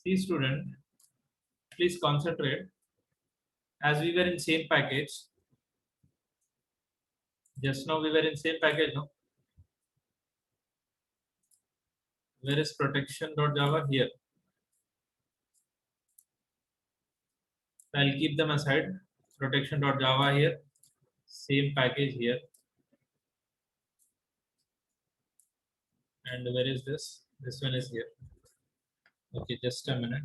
See student, please concentrate. As we were in same package, just now we were in same package, no? Where is protection.java? Here. I'll keep them aside. Protection.java here. Same package here. And where is this? This one is here. Okay, just a minute.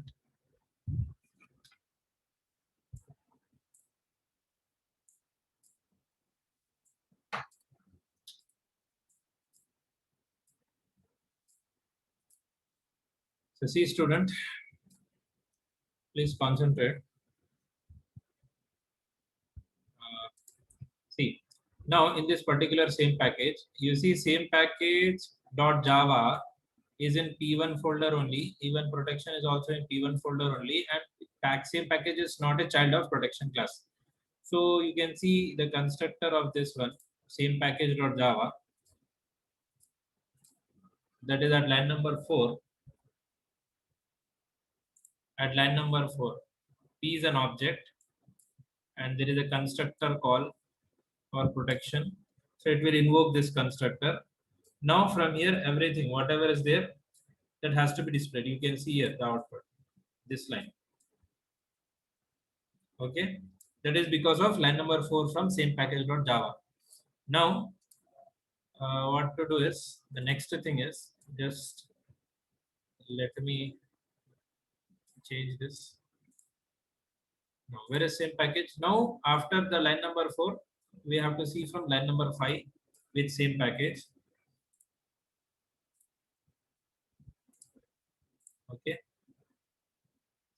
So see student, please concentrate. See, now in this particular same package, you see same package dot Java is in P1 folder only. Even protection is also in P1 folder only, and same package is not a child of protection class. So you can see the constructor of this one, same package dot Java, that is at line number 4. At line number 4, P is an object, and there is a constructor call for protection. So it will invoke this constructor. Now from here, everything, whatever is there, that has to be displayed. You can see here the output, this line. Okay, that is because of line number 4 from same package.java. Now, what to do is, the next thing is, just let me change this. Now, where is same package? Now, after the line number 4, we have to see from line number 5 with same package. Okay.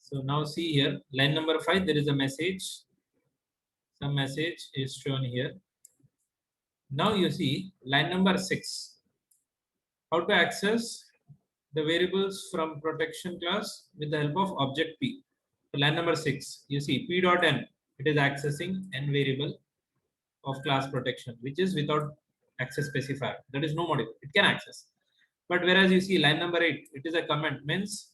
So now see here, line number 5, there is a message. Some message is shown here. Now you see line number 6. How to access the variables from protection class with the help of object P. So line number 6, you see P dot N, it is accessing N variable of class protection, which is without access specifier. That is no module, it can access. But whereas you see line number 8, it is a comment, means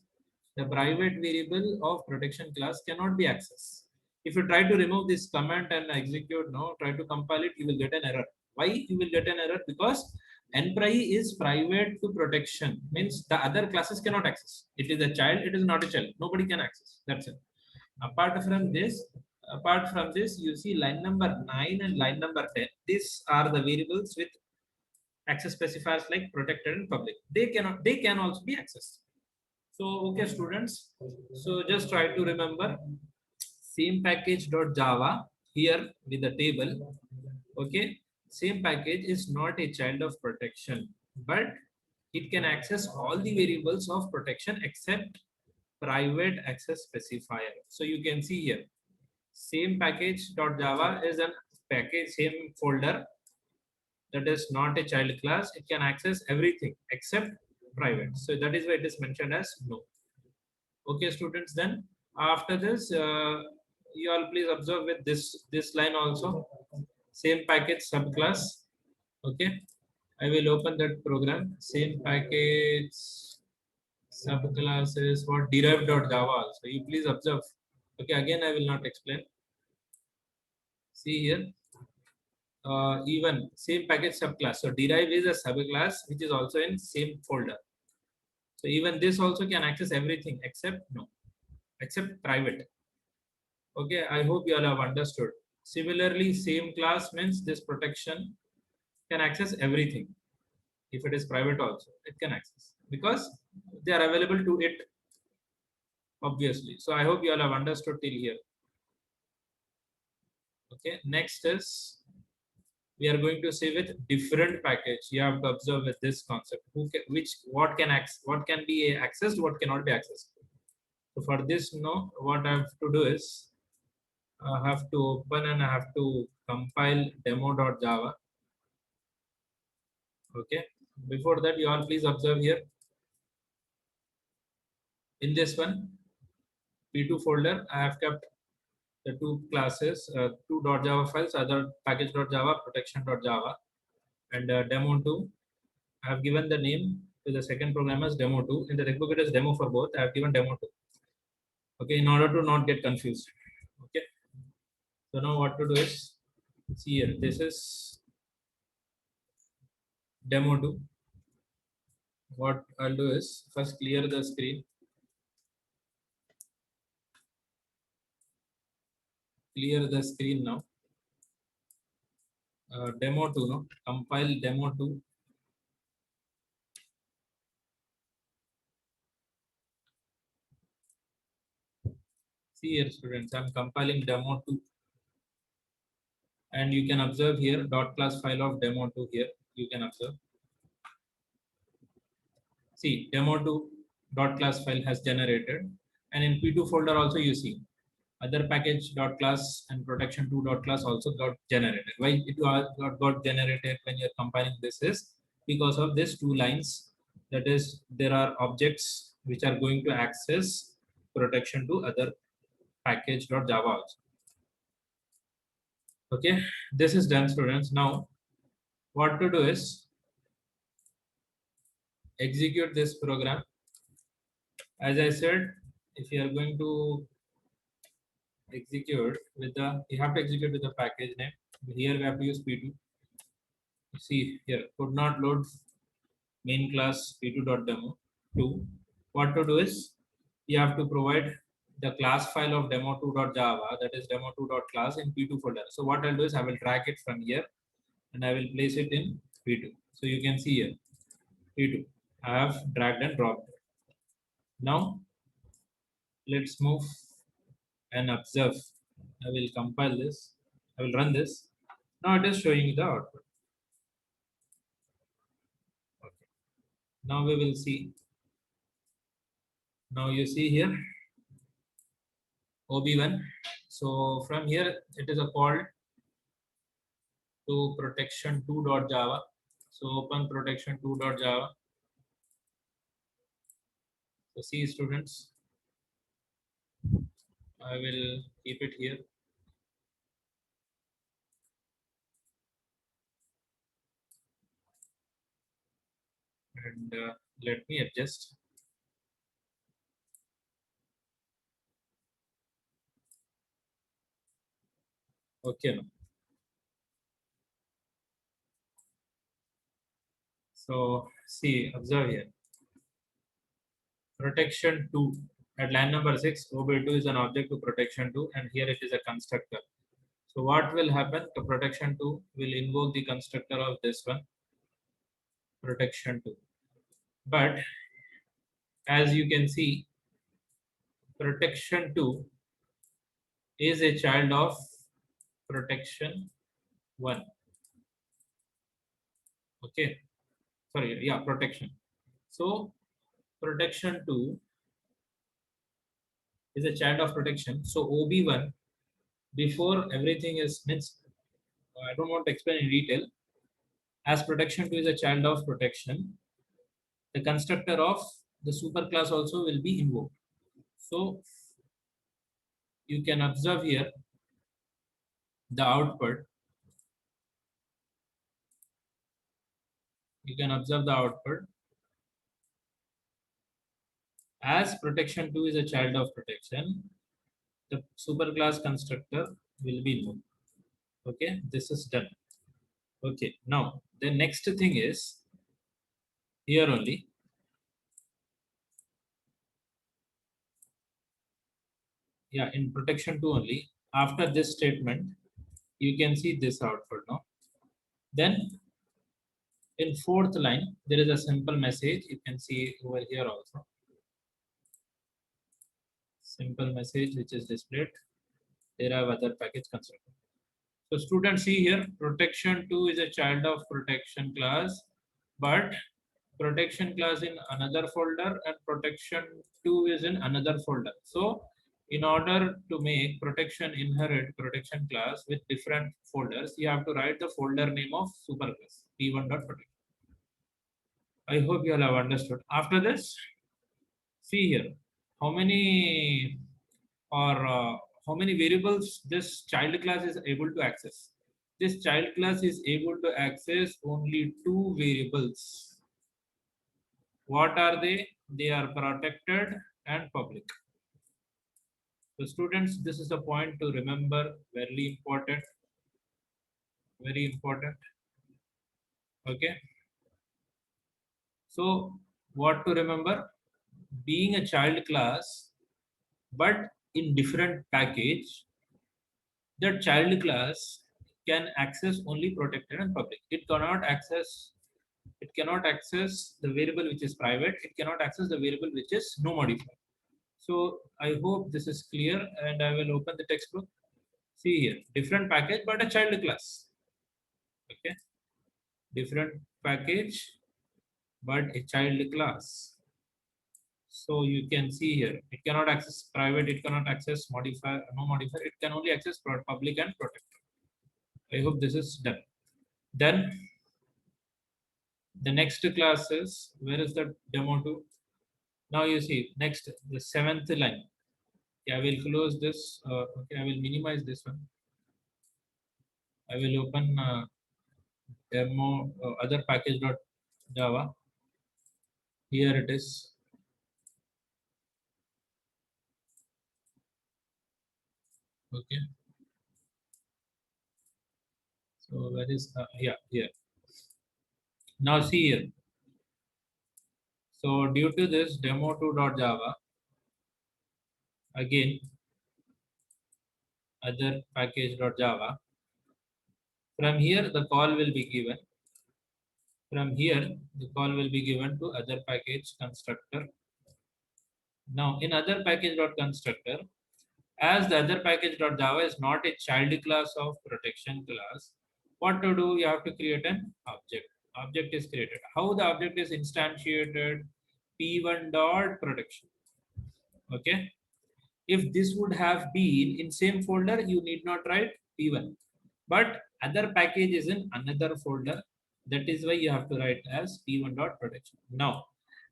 the private variable of protection class cannot be accessed. If you try to remove this comment and execute, no, try to compile it, you will get an error. Why you will get an error? Because NPRI is private to protection, means the other classes cannot access. It is a child, it is not a child. Nobody can access. That's it. Apart from this, you see line number 9 and line number 10. These are the variables with access specifiers like protected and public. They can also be accessed. So okay students, so just try to remember same package.java here with the table. Okay, same package is not a child of protection, but it can access all the variables of protection except private access specifier. So you can see here, same package.java is a package, same folder, that is not a child class. It can access everything except private. So that is why it is mentioned as no. Okay students, then after this, you all please observe with this line also, same package subclass. Okay, I will open that program. Same package subclass is what derived.java also. You please observe. Okay, again I will not explain. See here, even same package subclass. So derive is a subclass which is also in same folder. So even this also can access everything except no, except private. Okay, I hope you all have understood. Similarly, same class means this protection can access everything. If it is private also, it can access because they are available to it, obviously. So I hope you all have understood till here. Okay, next is we are going to say with different package. You have to observe with this concept. What can be accessed, what cannot be accessed. So for this, no, what I have to do is I have to open and I have to compile demo.java. Okay, before that, you all please observe here. In this one, P2 folder, I have kept the two classes, two .java files, other package.java, protection.java, and demo2. I have given the name to the second program as demo2. In the textbook, it is demo for both. I have given demo2. Okay, in order to not get confused. Okay, so now what to do is, see here, this is demo 2. What I'll do is first clear the screen. Clear the screen now. Demo 2, no? Compile demo 2. See here, students, I'm compiling demo 2. And you can observe here dot class file of demo 2 here. You can observe. See, demo 2 dot class file has generated. And in P2 folder also you see other package dot class and protection 2 dot class also got generated. Why it got generated when you're compiling this is because of these two lines. That is, there are objects which are going to access protection to other package.java also. Okay, this is done, students. Now what to do is execute this program. As I said, if you are going to execute with the, you have to execute with the package name. Here we have to use P2. See here, could not load main class p2.demo 2. What to do is you have to provide the class file of demo2.java, that is demo2.class in P2 folder. So what I'll do is I will drag it from here and I will place it in P2. So you can see here P2. I have dragged and dropped it. Now let's move and observe. I will compile this. I will run this. Now it is showing the output. Okay. Now we will see. Now you see here OB1. So from here it is a call to protection2.java. So open protection2.java. So see students, I will keep it here. And let me adjust. Okay. Now. So see, observe here. Protection 2 at line number 6, OB2 is an object to protection 2, and here it is a constructor. So what will happen? The protection 2 will invoke the constructor of this one, protection 2. But as you can see, protection 2 is a child of protection 1. Okay. Sorry, yeah, protection. So protection 2 is a child of protection. So OB1, before everything is means, I don't want to explain in detail. As protection 2 is a child of protection, the constructor of the superclass also will be invoked. So you can observe here the output. You can observe the output. As protection 2 is a child of protection, the superclass constructor will be invoked. Okay, this is done. Okay, now the next thing is here only. Yeah, in protection 2 only. After this statement, you can see this output now. Then in fourth line, there is a simple message. You can see over here also. Simple message which is displayed. There are other package constructor. So students see here, protection 2 is a child of protection class, but protection class in another folder and protection 2 is in another folder. So in order to make protection inherit protection class with different folders, you have to write the folder name of superclass p1.protection. I hope you all have understood. After this, see here how many or how many variables this child class is able to access. This child class is able to access only two variables. What are they? They are protected and public. So students, this is a point to remember, very important, very important. Okay. So what to remember? Being a child class, but in different package, the child class can access only protected and public. It cannot access the variable which is private. It cannot access the variable which is no modifier. So I hope this is clear, and I will open the textbook. See here, different package but a child class. Okay, different package but a child class. So you can see here, it cannot access private, it cannot access modifier, no modifier. It can only access public and protected. I hope this is done. Then the next class is, where is the demo 2? Now you see next, the seventh line. Okay, I will close this. Okay, I will minimize this one. I will open demo other package dot Java. Here it is. Okay. So where is yeah, here. Now see here. So due to this demo2.java, again other package.java. From here the call will be given. From here the call will be given to other package constructor. Now in other package.constructor, as the other package.java is not a child class of protection class, what to do? You have to create an object. Object is created. How the object is instantiated? P1 dot protection. Okay. If this would have been in same folder, you need not write P1. But other package is in another folder. That is why you have to write as P1 dot protection. Now,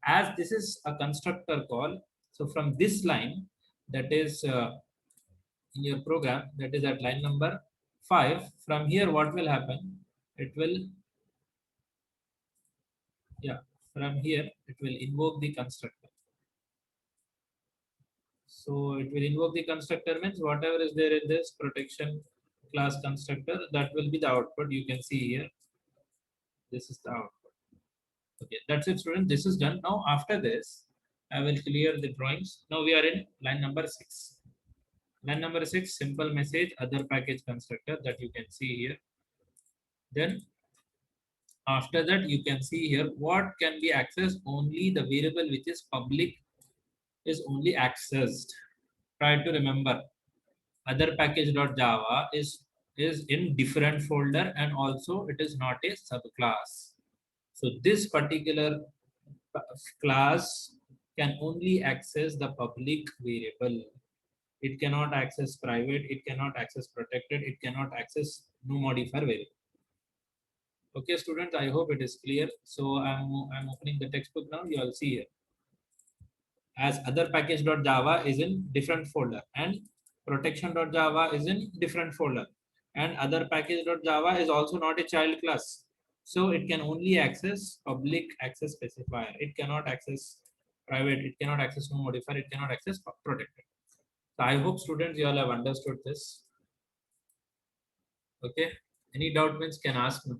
as this is a constructor call, so from this line, that is in your program, that is at line number 5. From here, what will happen? It will, yeah, from here, it will invoke the constructor. So it will invoke the constructor means whatever is there in this protection class constructor, that will be the output. You can see here. This is the output. Okay, that's it, student. This is done. Now, after this, I will clear the drawings. Now we are in line number 6. Line number 6, simple message, other package constructor that you can see here. Then after that, you can see here what can be accessed. Only the variable which is public is only accessed. Try to remember, other package.java is in different folder, and also it is not a subclass. So this particular class can only access the public variable. It cannot access private, it cannot access protected, it cannot access no modifier variable. Okay, students, I hope it is clear. So I'm opening the textbook now. You all see here. As other package.java is in different folder, and protection.java is in different folder, and other package.java is also not a child class. So it can only access public access specifier. It cannot access private, it cannot access no modifier, it cannot access protected. So I hope students you all have understood this. Okay. Any doubt means can ask me.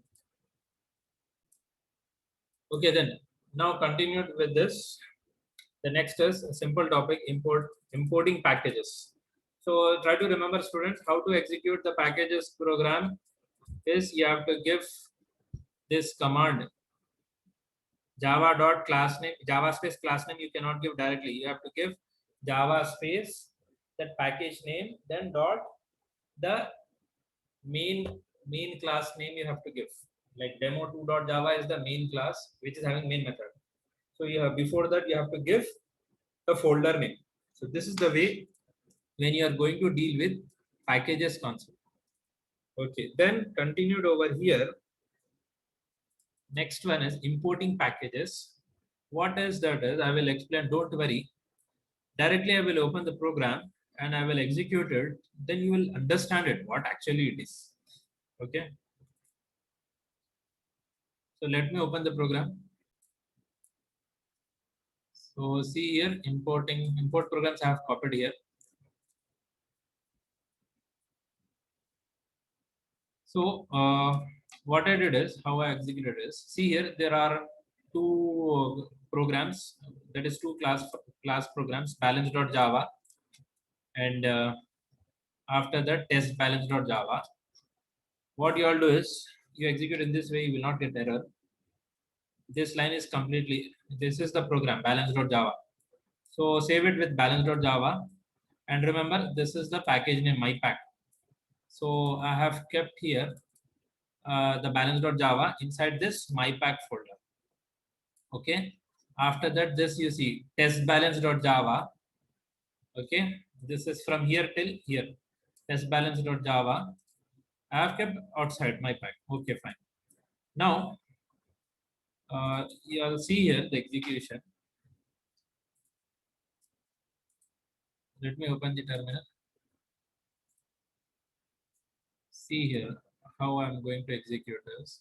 Okay, then now continued with this. The next is a simple topic, importing packages. So try to remember, students, how to execute the packages program is you have to give this command java dot class name, java space class name. You cannot give directly. You have to give java space that package name, then dot the main class name you have to give. Like demo2.java is the main class which is having main method. So you have, before that you have to give the folder name. So this is the way when you are going to deal with packages concept. Okay, then continued over here. Next one is importing packages. What is that is, I will explain, don't worry. Directly I will open the program and I will execute it. Then you will understand it, what actually it is. Okay. So let me open the program. So see here, import programs I have copied here. So what I did is, how I executed is, see here there are two programs, that is two class programs, balance.java, and after that test balance.java. What you all do is, you execute in this way, you will not get error. This line is completely, this is the program balance.java. So save it with balance.java, and remember this is the package name mypack. So I have kept here the balance.java inside this mypack folder. Okay. After that, this you see test balance.java. Okay. This is from here till here. Test balance.java. I have kept outside mypack. Okay, fine. Now you'll see here the execution. Let me open the terminal. See here how I'm going to execute this.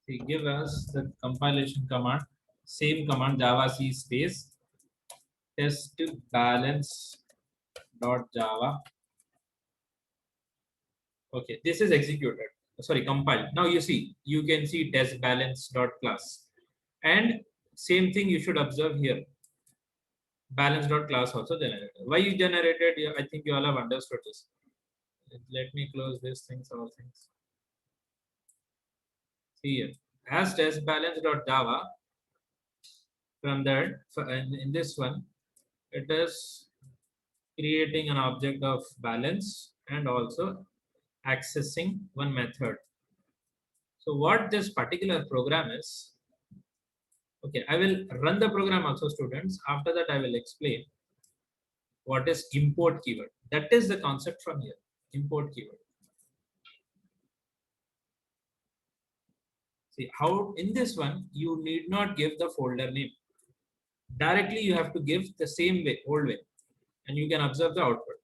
See, give us the compilation command, same command java c space test balance dot java. Okay, this is executed. Sorry, compiled. Now you see, you can see test balance dot class, and same thing you should observe here. Balance dot class also generated. Why you generated? I think you all have understood this. Let me close these things. All things. See here, as test balance dot java. From that, in this one, it is creating an object of balance and also accessing one method. So what this particular program is, okay, I will run the program also, students. After that, I will explain what is import keyword. That is the concept from here, import keyword. See how in this one, you need not give the folder name. Directly, you have to give the same way, old way, and you can observe the output.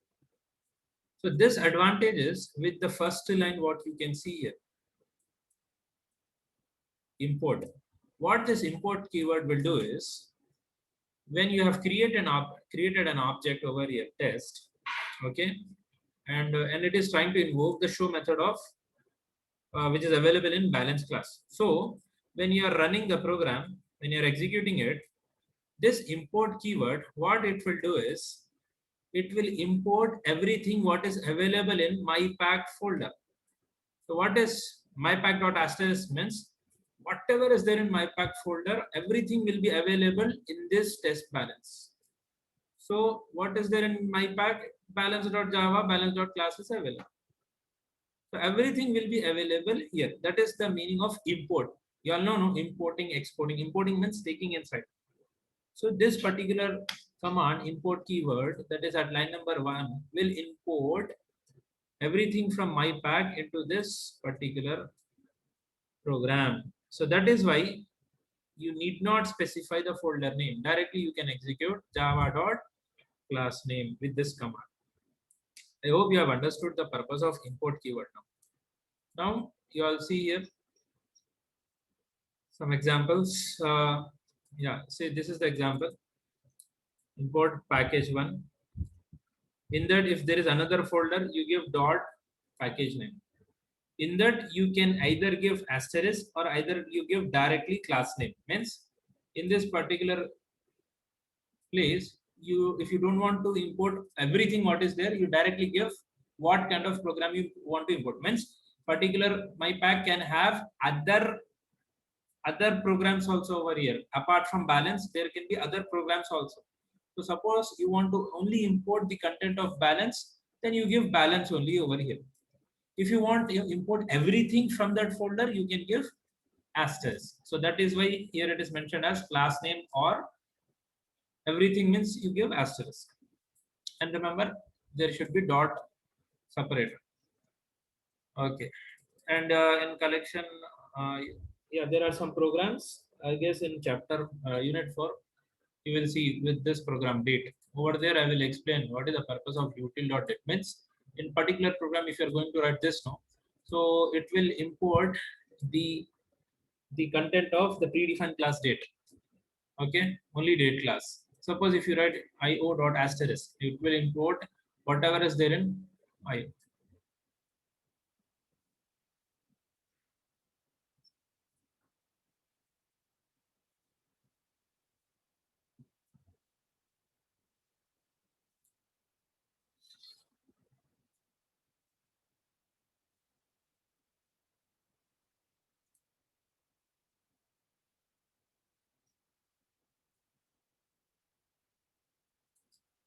So this advantage is with the first line, what you can see here. Import. What this import keyword will do is, when you have created an object over here, test, okay, and it is trying to invoke the show method of which is available in balance class. So when you are running the program, when you are executing it, this import keyword, what it will do is, it will import everything what is available in mypack folder. So what is mypack.asterisk means, whatever is there in mypack folder, everything will be available in this test balance. So what is there in mypack? Balance.java, balance.class is available. So everything will be available here. That is the meaning of import. You all know, no, importing, exporting. Importing means taking inside. So this particular command, import keyword, that is at line number 1, will import everything from mypack into this particular program. So that is why you need not specify the folder name. Directly you can execute java.class name with this command. I hope you have understood the purpose of import keyword now. Now you all see here some examples. Yeah, say this is the example. Import package 1. In that, if there is another folder, you give dot package name. In that, you can either give asterisk or either you give directly class name. Means in this particular place, you, if you don't want to import everything what is there, you directly give what kind of program you want to import. Means particular mypack can have other programs also over here. Apart from balance, there can be other programs also. So suppose you want to only import the content of balance, then you give balance only over here. If you want to import everything from that folder, you can give asterisk. So that is why here it is mentioned as class name or everything means you give asterisk. And remember, there should be dot separator. Okay. And in collection, yeah, there are some programs. I guess in chapter unit 4, you will see with this program date. Over there, I will explain what is the purpose of util.date. Means in particular program, if you are going to write this now, so it will import the content of the predefined class date. Okay, only date class. Suppose if you write io dot asterisk, it will import whatever is there in io.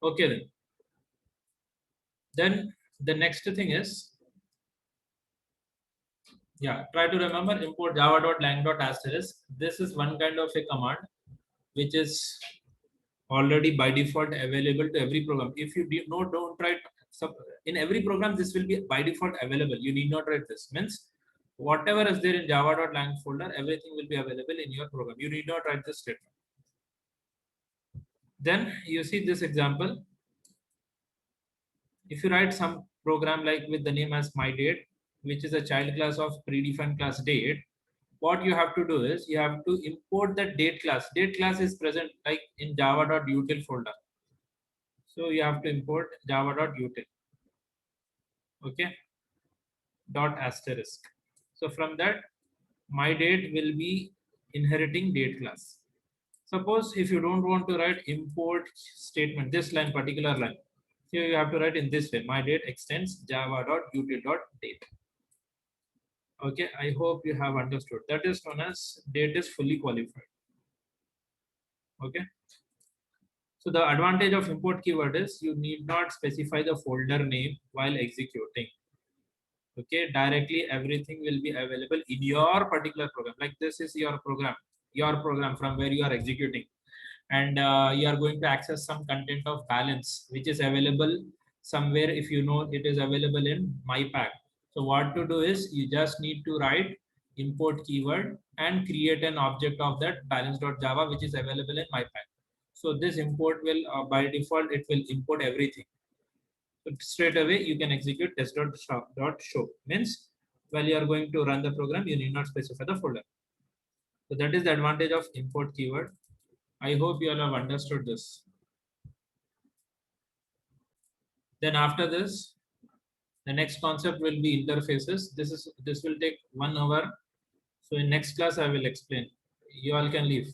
Okay then. Then the next thing is, yeah, try to remember import java.lang.asterisk. This is one kind of a command which is already by default available to every program. If you don't write in every program, this will be by default available. You need not write this. Means whatever is there in java.lang folder, everything will be available in your program. You need not write this statement. Then you see this example. If you write some program like with the name as myDate, which is a child class of predefined class date, what you have to do is you have to import the date class. Date class is present like in java.util folder. So you have to import java.util. Okay, dot asterisk. So from that, my date will be inheriting date class. Suppose if you don't want to write import statement, this line, particular line, here you have to write in this way, my date extends java.util.date. Okay, I hope you have understood. That is known as date is fully qualified. Okay. So the advantage of import keyword is you need not specify the folder name while executing. Okay, directly everything will be available in your particular program. Like this is your program from where you are executing, and you are going to access some content of balance which is available somewhere. If you know, it is available in mypack. So what to do is you just need to write import keyword and create an object of that balance.java which is available in mypack. So this import will by default it will import everything. So straight away you can execute test.show. Means while you are going to run the program, you need not specify the folder. So that is the advantage of import keyword. I hope you all have understood this. Then after this, the next concept will be interfaces. This will take 1 hour. So in next class I will explain. You all can leave.